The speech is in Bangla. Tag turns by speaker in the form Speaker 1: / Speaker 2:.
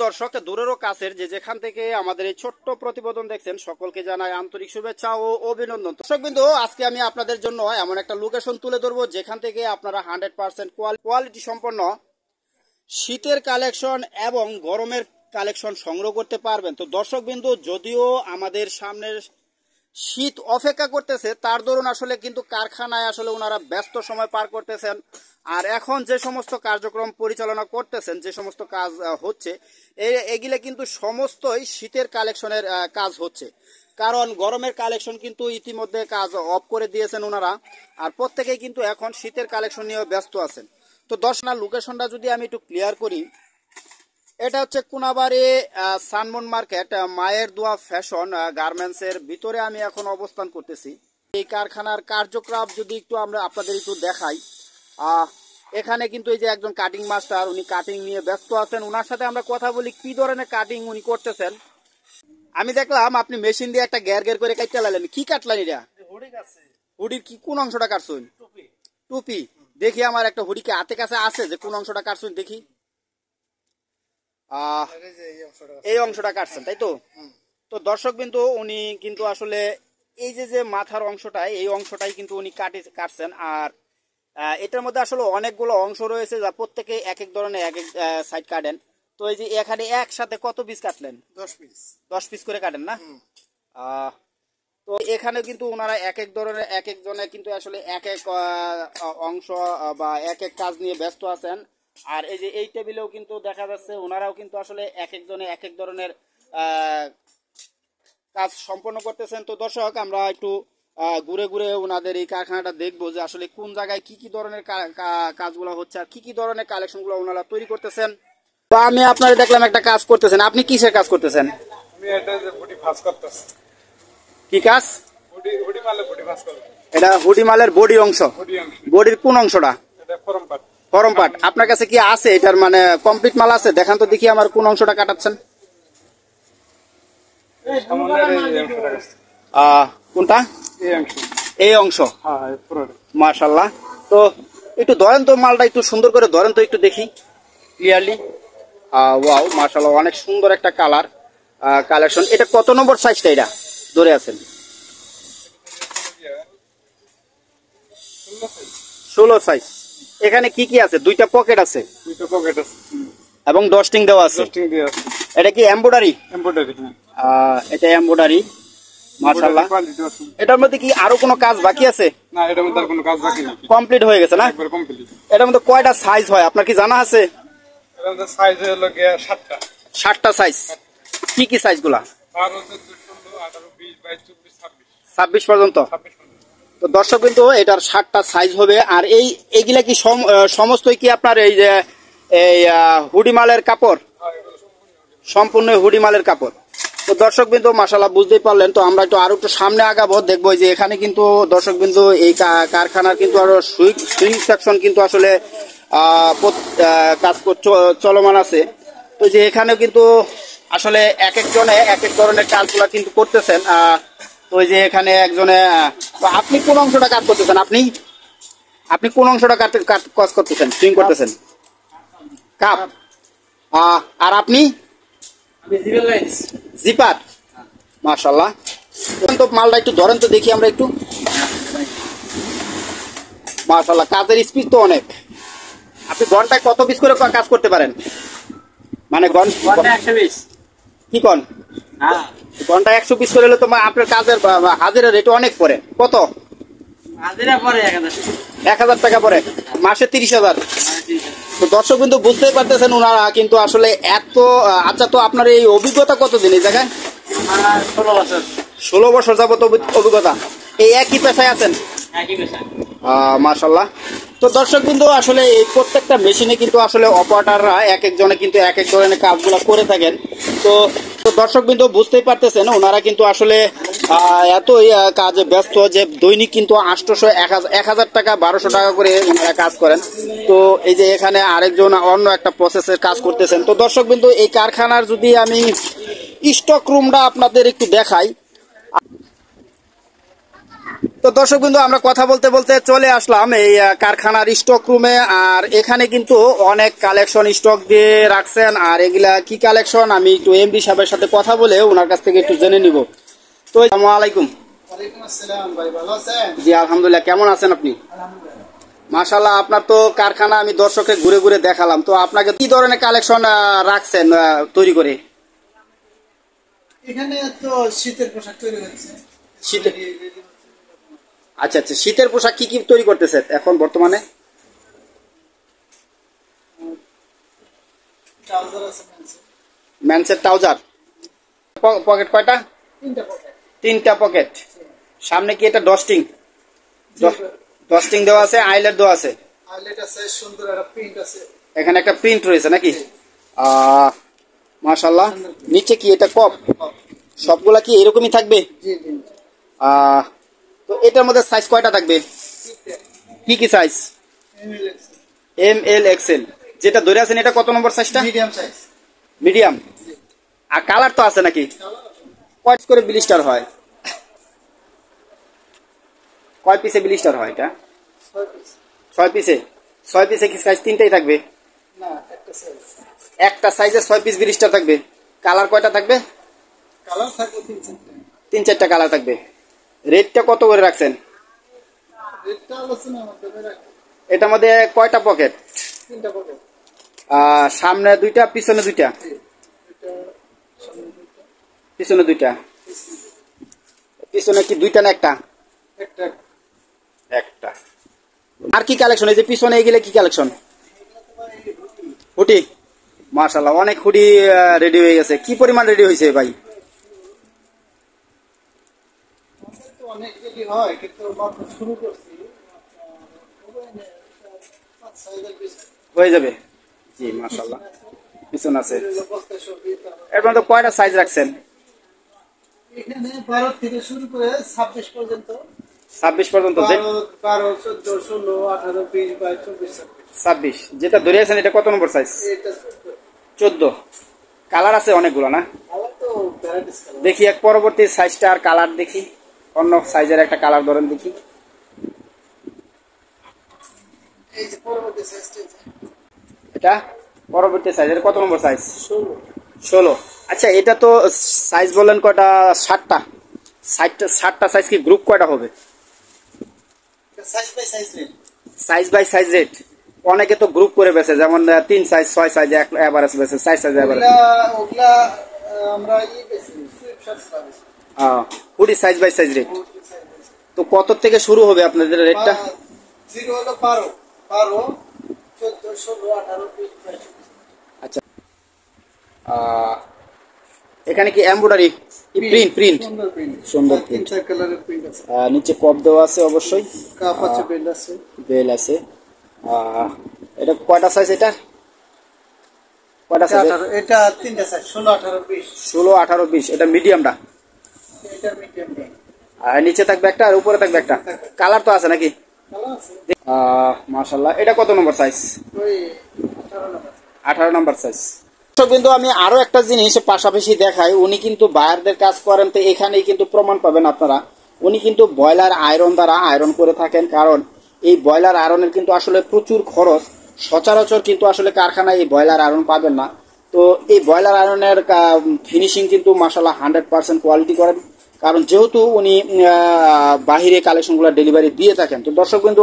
Speaker 1: দর্শক দূরেরও কাছের যে যেখান থেকে আমাদের এই ছোট্ট প্রতিবেদন দেখছেন সকলকে জানাই আন্তরিক শুভেচ্ছা ও অভিনন্দন। দর্শক বিন্দু, আজকে আমি আপনাদের জন্য এমন একটা লোকেশন তুলে ধরবো যেখান থেকে আপনারা 100% কোয়ালিটি সম্পন্ন শীতের কালেকশন এবং গরমের কালেকশন সংগ্রহ করতে পারবেন। তো দর্শক বিন্দু, যদিও আমাদের সামনের শীত অপেক্ষা করতেছে, তার দরুন আসলে কিন্তু কারখানায় আসলে ওনারা ব্যস্ত সময় পার করতেছেন। আর এখন যে সমস্ত কার্যক্রম পরিচালনা করতেছেন, যে সমস্ত কাজ হচ্ছে, এগুলো কিন্তু সমস্তই শীতের কালেকশনের কাজ হচ্ছে। কারণ গরমের কালেকশন কিন্তু ইতিমধ্যে কাজ অফ করে দিয়েছেন ওনারা, আর প্রত্যেকেই কিন্তু এখন শীতের কালেকশন নিয়ে ব্যস্ত আছেন। তো দর্শক, লোকেশনটা যদি আমি একটু ক্লিয়ার করি, এটা হচ্ছে কোনাবাড়ি সানমুন মার্কেট, মায়ের দোয়া ফ্যাশন গার্মেন্টসের ভিতরে আমি এখন অবস্থান করতেছি। এই কারখানার কার্যক্রম যদি একটু আমরা আপনাদের একটু দেখাই, এখানে কিন্তু এই যে একজন কাটিং মাস্টার, উনি কাটিং নিয়ে ব্যস্ত আছেন। ওনার সাথে আমরা কথা বলি কি ধরনের কাটিং উনি করতেছেন। আমি দেখলাম আপনি মেশিন দিয়ে একটা গ্যার গ্যার করে কাটতে লাগলেন, কি কাটলেন এটা? হুডির কি কোন অংশটা কাটছেন? টুপি। দেখি আমার একটা হুডিকে হাতে কাছে আছে যে কোন অংশটা কাটছেন দেখি। এই অংশটা কাটছেন, তাই তো? তো দর্শক বিন্দু, উনি কিন্তু আসলে এই যে মাথার অংশটাই, এই অংশটাই কিন্তু উনি কাটছেন। আর এটার মধ্যে আসলে অনেকগুলো অংশ রয়েছে, যা প্রত্যেকে এক এক ধরনের এক এক সাইড কাটেন। তো এই যে এখানে একসাথে কত পিস কাটলেন? 10 পিস করে কাটেন না? তো এখানে কিন্তু ওনারা এক এক ধরনের এক এক জনের কিন্তু আসলে এক এক অংশ বা এক এক কাজ নিয়ে ব্যস্ত আছেন। আর এই যে এই টেবিলেও কিন্তু দেখা যাচ্ছে ওনারাও কিন্তু আসলে এক একজনে এক এক ধরনের কাজ সম্পন্ন করতেছেন। তো দর্শক, আমরা একটু ঘুরে ঘুরে ওনাদের এই কারখানাটা দেখবো যে আসলে কোন জায়গায় কি কি ধরনের কাজগুলো হচ্ছে আর কি কি ধরনের কালেকশনগুলো ওনারা তৈরি করতেছেন। তো আমি আপনারা দেখলাম একটা কাজ করতেছেন, আপনি কিসের কাজ করতেছেন? কি কাজ? এটা হুডি মালের বডি অংশ। বডির কোন অংশটা? Form part. আপনার কাছে কি আছে এটার মানে কমপ্লিট মাল আছে? দেখান তো দেখি আমার কোন অংশটা কাটাচ্ছেন। কোনটা? এই অংশ। মাশাআল্লাহ। তো একটু ধরেন তো মালটা, একটু সুন্দর করে ধরেন তো একটু দেখি ক্লিয়ারলি। ওয়াও, মাশাআল্লাহ, অনেক সুন্দর একটা কালার কালেকশন। এটা কত নম্বর সাইজটা এটা ধরে আছেন? 16 সাইজ। এখানে কি কি আছে? দুইটা পকেট আছে এবং ডস্টিং দেওয়া আছে। এটা কি এমব্রয়ডারি? এটা এমব্রয়ডারি, মাশাআল্লাহ। এটার মধ্যে কি আরো কোনো কাজ বাকি আছে? না, এটার মধ্যে আর কোনো কাজ বাকি নেই, কমপ্লিট হয়ে গেছে না? একবার কমপ্লিট। এটার মধ্যে কয়টা সাইজ হয় আপনার কি জানা আছে? এটার মধ্যে সাইজ হলো 7টা। 7টা সাইজ। কি কি সাইজগুলা? 12, 14, 16, 18, 20, 22, 23, 24, 26 পর্যন্ত। তো দর্শক কিন্তু এটার 7টা সাইজ হবে। আর এইগুলা কি সমস্তই কি আপনার এই যে এই হুডি মালের কাপড়? সম্পূর্ণ হুডি মালের কাপড়। তো দর্শক বিন্দু, মাশাআল্লাহ, বুঝতেই পারলেন। তো আমরা একটু আরো একটু সামনে আগাবো, দেখবো যে এখানে কিন্তু দর্শক বিন্দু এই কারখানার কিন্তু আরো সুইং সেকশন কিন্তু আসলে কাজ চলমান আছে। তো যে এখানেও কিন্তু আসলে এক একজনে এক এক ধরনের কাজগুলো কিন্তু করতেছেন। তো ওই যে এখানে একজনে, তো আপনি কোন অংশটা কাজ করতেছেন? আপনি কোন অংশটা কাজ করতেছেন, সুইং করতেছেন? কাপ। আর আপনি? জিপার। মাশাআল্লাহ। তো মালটা একটু ধরেন তো দেখি আমরা একটু। মাশাআল্লাহ, কাজের স্পিড তো অনেক। আপনি ঘন্টায় কত পিস করে কাজ করতে পারেন? মানে ঘন্টায় 120। কি কোন? হ্যাঁ, ঘন্টায় 100 পিস করে হলে তো আপনার কাজের হাজিরা রেট অনেক পড়ে। কত হাজিরা পড়ে? 1000 টাকা পড়ে, মাসে 30,000। তো দর্শক কিন্তু বুঝতেই পারতেছেন ওনারা কিন্তু আসলে এত। আচ্ছা, তো আপনার এই অভিজ্ঞতা কতদিন এই জায়গায়? 16 বছর যাবত অভিজ্ঞতা। এই একই পেশায় আছেন? মাশাআল্লাহ। তো দর্শক কিন্তু আসলে এই প্রত্যেকটা মেশিনে কিন্তু আসলে অপারেটররা এক একজনে কিন্তু এক এক ধরনের কাজগুলো করে থাকেন। তো দর্শক কিন্তু বুঝতেই পারতেছেন ওনারা কিন্তু আসলে এতই কাজে ব্যস্ত যে দৈনিক কিন্তু 800, 1000 টাকা, 1200 টাকা করে ওনারা কাজ করেন। তো এই যে এখানে আরেকজন অন্য একটা প্রসেসের কাজ করতেছেন। তো দর্শক কিন্তু এই কারখানার যদি আমি স্টক রুমটা আপনাদের একটু দেখাই, তো দর্শক বিন্দু আমরা কথা বলতে বলতে চলে আসলাম এই কারখানার স্টক রুমে। আর এখানে কিন্তু অনেক কালেকশন স্টক দিয়ে রাখছেন। আর এগুলা কি কালেকশন আমি একটু এমডি সাহেবের সাথে কথা বলে ওনার কাছ থেকে একটু জেনে নিব। তো আসসালামু আলাইকুম।
Speaker 2: ওয়ালাইকুম আসসালাম ভাই, ভালো আছেন?
Speaker 1: জি আলহামদুলিল্লাহ, কেমন আছেন আপনি?
Speaker 2: আলহামদুলিল্লাহ।
Speaker 1: মাশাআল্লাহ, আপনার তো কারখানা আমি দর্শককে ঘুরে ঘুরে দেখালাম। তো আপনাকে কি ধরনের কালেকশন রাখছেন তৈরি করে?
Speaker 2: এখানে তো শীতের পোশাক তৈরি হচ্ছে।
Speaker 1: শীতের, আচ্ছা আচ্ছা, শীতের পোশাক কি কি তৈরি করতেছে এখন বর্তমানে?
Speaker 2: ট্রাউজার আছে, মেন্সের।
Speaker 1: ম্যানসের ট্রাউজার। পকেট কয়টা?
Speaker 2: 3টা পকেট।
Speaker 1: 3টা পকেট। সামনে কি এটা ডস্টিং? ডস্টিং দেওয়া আছে, আইলেট দেওয়া আছে।
Speaker 2: আইলেট আছে, সুন্দর একটা প্রিন্ট আছে।
Speaker 1: এখানে একটা প্রিন্ট রয়েছে নাকি? মাশাআল্লাহ। নিচে কি এটা কপ? সবগুলা কি এরকমই থাকবে?
Speaker 2: জি জি।
Speaker 1: তো এটার মধ্যে সাইজ কয়টা থাকবে? কি কি সাইজ? M L XL. যেটা ধরে আছেন এটা কত নম্বর সাইজটা?
Speaker 2: Medium size.
Speaker 1: মিডিয়াম। আর কালার তো আছে নাকি? কয় করে ব্লিস্টার হয়? কয় পিসে ব্লিস্টার হয় এটা?
Speaker 2: 6 পিস।
Speaker 1: 6 পিসে। 6 পিসে কি সাইজ 3টাই থাকবে?
Speaker 2: না, একটা সাইজ।
Speaker 1: একটা সাইজে 6 পিস ব্লিস্টার থাকবে। কালার কয়টা থাকবে?
Speaker 2: কালার থাকবে 3-4টা।
Speaker 1: 3-4টা কালার থাকবে। রেটটা কত করে রাখছেন?
Speaker 2: রেটটা আলোচনার মাধ্যমে রাখি।
Speaker 1: এটার মধ্যে কয়টা পকেট?
Speaker 2: 3টা পকেট।
Speaker 1: সামনে 2টা, পিছনে 2টা।
Speaker 2: এটা সামনে 2টা,
Speaker 1: পিছনে 2টা। পিছনে কি 2টা না একটা?
Speaker 2: একটা।
Speaker 1: একটা। আর কি কালেকশন? এই যে পিছনে এগুলো কি কালেকশন? হুডি। মাশাআল্লাহ, অনেক হুডি রেডি হয়ে গেছে। কি পরিমাণ রেডি হয়েছে ভাই?
Speaker 2: তো অনেক রেডি হয়, কিন্তু মাত্র শুরু করছি। 5-6 পিস
Speaker 1: হয়ে যাবে। জি মাশাআল্লাহ। পিছন আছে।
Speaker 2: বস্তায় সব দিয়ে তারপর
Speaker 1: এর মধ্যে কয়টা সাইজ রাখছেন?
Speaker 2: এখানে 12 থেকে শুরু করে 26 পর্যন্ত।
Speaker 1: 26 পর্যন্ত।
Speaker 2: 12, 14, 16, 18, 20, 22, 24,
Speaker 1: 26। যেটা ধরে আছেন এটা কত নম্বর সাইজ?
Speaker 2: এটা
Speaker 1: 14। কালার আছে অনেকগুলো না?
Speaker 2: আমার তো ভ্যারাইটিস কালার।
Speaker 1: দেখি এক পরবর্তী সাইজটা আর কালার দেখি। অন্য সাইজের একটা কালার ধরেন দেখি।
Speaker 2: এই যে পরবর্তী সাইজটা
Speaker 1: এটা পরবর্তী সাইজের কত নম্বর সাইজ?
Speaker 2: 16।
Speaker 1: 16। আচ্ছা, এটা তো সাইজ বললেন কয়টা? 60টা। 60টা সাইজ কি গ্রুপ কয়টা হবে?
Speaker 2: Size by size rate.
Speaker 1: Size by size rate. অনেকে তো গ্রুপ করে বেছে, যেমন 3 সাইজ, 6 সাইজ এভারেজ বেছে, 4 সাইজ এভারেজ।
Speaker 2: ওগুলা আমরা বেশি সুইপ শর্টস বেশি।
Speaker 1: Hoodie size by size rate. তো কত থেকে শুরু হবে আপনাদের রেটটা?
Speaker 2: 0 হলো 12, 12, 14, 16, 18, 20, 22।
Speaker 1: আচ্ছা, এখানে কি এমব্রয়ডারি প্রিন্ট?
Speaker 2: সুন্দর প্রিন্ট।
Speaker 1: সুন্দর
Speaker 2: তিন চার কালারের প্রিন্ট আছে।
Speaker 1: নিচে কপ দেওয়া আছে অবশ্যই।
Speaker 2: কাপ আছে, বেল আছে।
Speaker 1: বেল আছে। এটা কয়টা সাইজ? এটা কয়টা সাইজ?
Speaker 2: এটা 3টা সাইজ, 16, 18, 20।
Speaker 1: 16, 18, 20। এটা মিডিয়ামটা।
Speaker 2: এটা মিডিয়াম।
Speaker 1: আর নিচে থাকবে একটা আর উপরে থাকবে একটা। কালার তো আছে নাকি?
Speaker 2: কালার আছে।
Speaker 1: মাশাআল্লাহ। এটা কত নম্বর সাইজ?
Speaker 2: ওই 18 নম্বর।
Speaker 1: 18 নম্বর সাইজ। কিন্তু আমি আরো একটা জিনিস পাশাপাশি দেখাই। উনি কিন্তু বায়ারদের কাজ করেন, তো এখানেই কিন্তু প্রমাণ পাবেন আপনারা। উনি কিন্তু বয়লার আয়রন দ্বারা আয়রন করে থাকেন। কারণ এই বয়লার আয়রনের কিন্তু আসলে প্রচুর খরচ। সচরাচর কিন্তু আসলে কারখানায় এই বয়লার আয়রন পাবেন না। তো এই বয়লার আয়রনের ফিনিশিং কিন্তু মাশাআল্লাহ 100% কোয়ালিটি করেন। কারণ যেহেতু উনি বাহিরে কালেকশনগুলো ডেলিভারি দিয়ে থাকেন। তো দর্শক কিন্তু